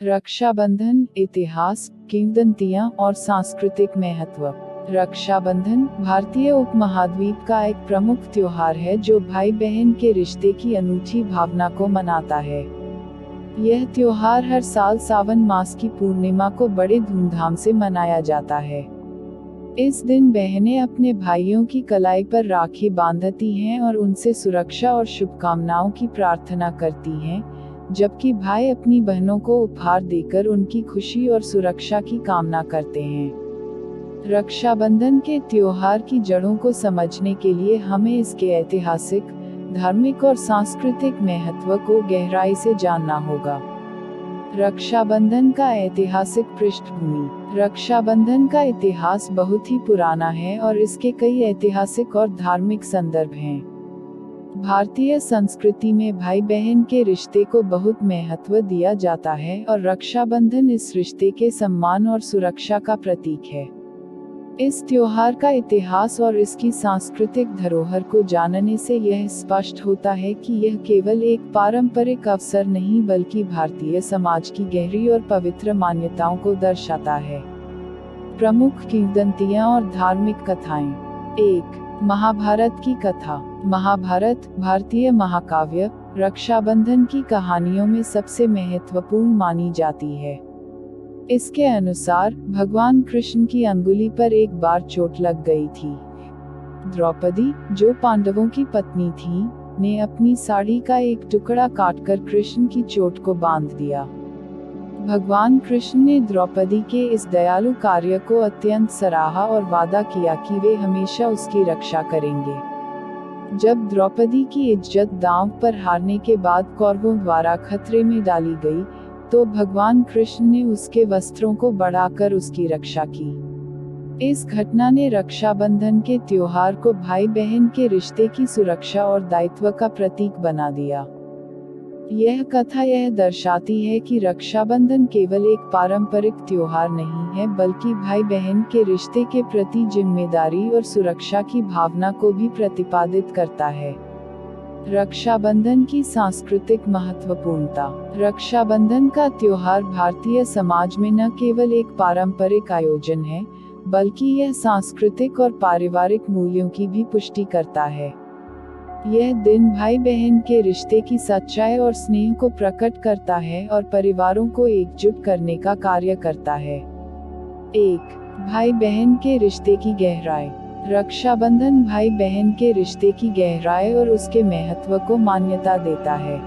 रक्षाबंधन, इतिहास, किंवदंतियां और सांस्कृतिक महत्व। रक्षाबंधन भारतीय उपमहाद्वीप का एक प्रमुख त्योहार है जो भाई बहन के रिश्ते की अनूठी भावना को मनाता है। यह त्योहार हर साल सावन मास की पूर्णिमा को बड़े धूमधाम से मनाया जाता है। इस दिन बहनें अपने भाइयों की कलाई पर राखी बांधती हैं और उनसे सुरक्षा और शुभकामनाओं की प्रार्थना करती हैं, जबकि भाई अपनी बहनों को उपहार देकर उनकी खुशी और सुरक्षा की कामना करते हैं। रक्षाबंधन के त्योहार की जड़ों को समझने के लिए हमें इसके ऐतिहासिक, धार्मिक और सांस्कृतिक महत्व को गहराई से जानना होगा। रक्षाबंधन का ऐतिहासिक पृष्ठभूमि। रक्षाबंधन का इतिहास बहुत ही पुराना है और इसके कई ऐतिहासिक और धार्मिक संदर्भ हैं। भारतीय संस्कृति में भाई बहन के रिश्ते को बहुत महत्व दिया जाता है और रक्षाबंधन इस रिश्ते के सम्मान और सुरक्षा का प्रतीक है। इस त्योहार का इतिहास और इसकी सांस्कृतिक धरोहर को जानने से यह स्पष्ट होता है कि यह केवल एक पारंपरिक अवसर नहीं बल्कि भारतीय समाज की गहरी और पवित्र मान्यताओं को दर्शाता है। प्रमुख किंवदंतियां और धार्मिक कथाएं। 1. महाभारत की कथा। महाभारत, भारतीय महाकाव्य, रक्षाबंधन की कहानियों में सबसे महत्वपूर्ण मानी जाती है। इसके अनुसार भगवान कृष्ण की अंगुली पर एक बार चोट लग गई थी। द्रौपदी, जो पांडवों की पत्नी थी, ने अपनी साड़ी का एक टुकड़ा काटकर कृष्ण की चोट को बांध दिया। भगवान कृष्ण ने द्रौपदी के इस दयालु कार्य को अत्यंत सराहा और वादा किया कि वे हमेशा उसकी रक्षा करेंगे। जब द्रौपदी की इज्जत दांव पर हारने के बाद कौरवों द्वारा खतरे में डाली गई, तो भगवान कृष्ण ने उसके वस्त्रों को बढ़ाकर उसकी रक्षा की। इस घटना ने रक्षाबंधन के त्योहार को भाई बहन के रिश्ते की सुरक्षा और दायित्व का प्रतीक बना दिया। यह कथा यह दर्शाती है कि रक्षाबंधन केवल एक पारंपरिक त्योहार नहीं है बल्कि भाई बहन के रिश्ते के प्रति जिम्मेदारी और सुरक्षा की भावना को भी प्रतिपादित करता है। रक्षाबंधन की सांस्कृतिक महत्वपूर्णता। रक्षाबंधन का त्योहार भारतीय समाज में न केवल एक पारंपरिक आयोजन है, बल्कि यह सांस्कृतिक और पारिवारिक मूल्यों की भी पुष्टि करता है। यह दिन भाई बहन के रिश्ते की सच्चाई और स्नेह को प्रकट करता है और परिवारों को एकजुट करने का कार्य करता है। 1. भाई बहन के रिश्ते की गहराई। रक्षाबंधन भाई बहन के रिश्ते की गहराई और उसके महत्व को मान्यता देता है।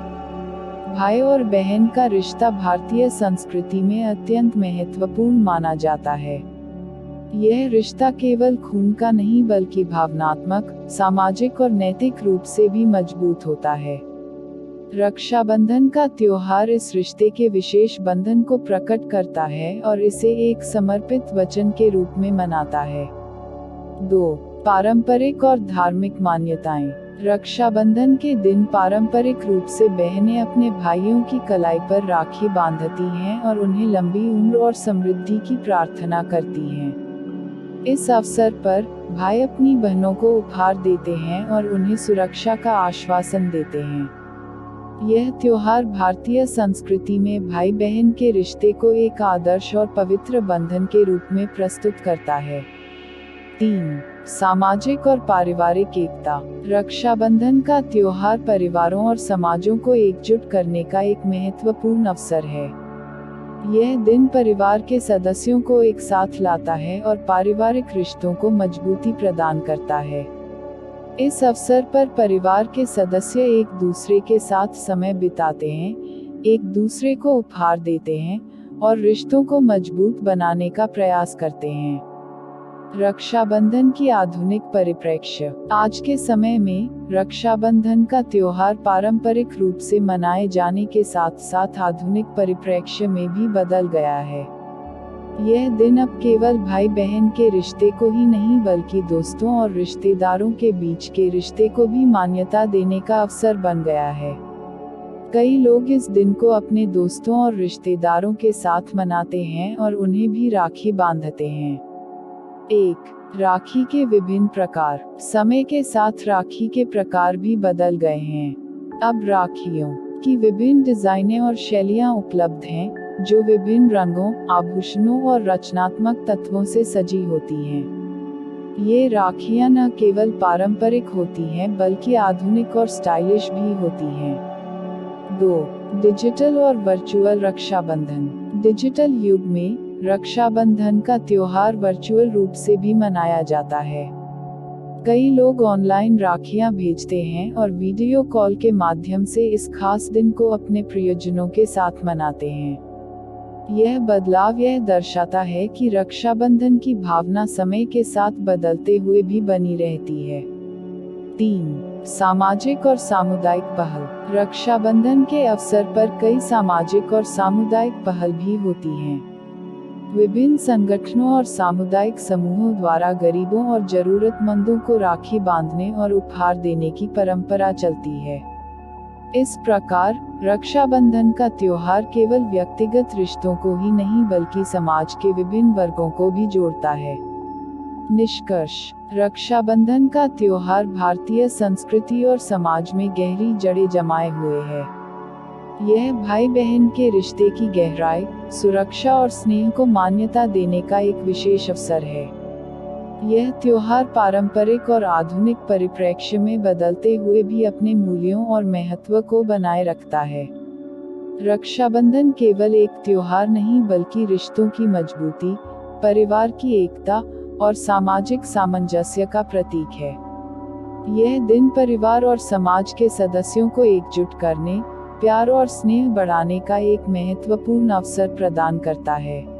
भाई और बहन का रिश्ता भारतीय संस्कृति में अत्यंत महत्वपूर्ण माना जाता है। यह रिश्ता केवल खून का नहीं बल्कि भावनात्मक, सामाजिक और नैतिक रूप से भी मजबूत होता है। रक्षाबंधन का त्योहार इस रिश्ते के विशेष बंधन को प्रकट करता है और इसे एक समर्पित वचन के रूप में मनाता है। 2. पारंपरिक और धार्मिक मान्यताएं। रक्षाबंधन के दिन पारंपरिक रूप से बहनें अपने भाइयों की कलाई पर राखी बांधती हैं और उन्हें लंबी उम्र और समृद्धि की प्रार्थना करती हैं। इस अवसर पर भाई अपनी बहनों को उपहार देते हैं और उन्हें सुरक्षा का आश्वासन देते हैं। यह त्योहार भारतीय संस्कृति में भाई बहन के रिश्ते को एक आदर्श और पवित्र बंधन के रूप में प्रस्तुत करता है। 3. सामाजिक और पारिवारिक एकता। रक्षाबंधन का त्योहार परिवारों और समाजों को एकजुट करने का एक महत्वपूर्ण अवसर है। यह दिन परिवार के सदस्यों को एक साथ लाता है और पारिवारिक रिश्तों को मजबूती प्रदान करता है। इस अवसर पर परिवार के सदस्य एक दूसरे के साथ समय बिताते हैं, एक दूसरे को उपहार देते हैं और रिश्तों को मजबूत बनाने का प्रयास करते हैं। रक्षाबंधन की आधुनिक परिप्रेक्ष्य। आज के समय में रक्षाबंधन का त्योहार पारंपरिक रूप से मनाए जाने के साथ साथ आधुनिक परिप्रेक्ष्य में भी बदल गया है। यह दिन अब केवल भाई बहन के रिश्ते को ही नहीं बल्कि दोस्तों और रिश्तेदारों के बीच के रिश्ते को भी मान्यता देने का अवसर बन गया है। कई लोग इस दिन को अपने दोस्तों और रिश्तेदारों के साथ मनाते हैं और उन्हें भी राखी बांधते हैं। 1. राखी के विभिन्न प्रकार। समय के साथ राखी के प्रकार भी बदल गए हैं। अब राखियों की विभिन्न डिजाइनें और शैलियां उपलब्ध हैं, जो विभिन्न रंगों, आभूषणों और रचनात्मक तत्वों से सजी होती हैं। ये राखियां न केवल पारंपरिक होती हैं बल्कि आधुनिक और स्टाइलिश भी होती हैं। 2. डिजिटल और वर्चुअल रक्षाबंधन। डिजिटल युग में रक्षाबंधन का त्योहार वर्चुअल रूप से भी मनाया जाता है। कई लोग ऑनलाइन राखियां भेजते हैं और वीडियो कॉल के माध्यम से इस खास दिन को अपने प्रियजनों के साथ मनाते हैं। यह बदलाव यह दर्शाता है कि रक्षाबंधन की भावना समय के साथ बदलते हुए भी बनी रहती है। 3. सामाजिक और सामुदायिक पहल। रक्षाबंधन के अवसर पर कई सामाजिक और सामुदायिक पहल भी होती हैं। विभिन्न संगठनों और सामुदायिक समूहों द्वारा गरीबों और जरूरतमंदों को राखी बांधने और उपहार देने की परंपरा चलती है। इस प्रकार रक्षाबंधन का त्योहार केवल व्यक्तिगत रिश्तों को ही नहीं बल्कि समाज के विभिन्न वर्गों को भी जोड़ता है। निष्कर्ष: रक्षाबंधन का त्योहार भारतीय संस्कृति और समाज में गहरी जड़ें जमाए हुए है। यह भाई बहन के रिश्ते की गहराई, सुरक्षा और स्नेह को मान्यता देने का एक विशेष अवसर है। यह त्योहार पारंपरिक और आधुनिक परिप्रेक्ष्य में बदलते हुए भी अपने मूल्यों और महत्व को बनाए रखता है। रक्षाबंधन केवल एक त्योहार नहीं बल्कि रिश्तों की मजबूती, परिवार की एकता और सामाजिक सामंजस्य का प्रतीक है। यह दिन परिवार और समाज के सदस्यों को एकजुट करने, प्यार और स्नेह बढ़ाने का एक महत्वपूर्ण अवसर प्रदान करता है।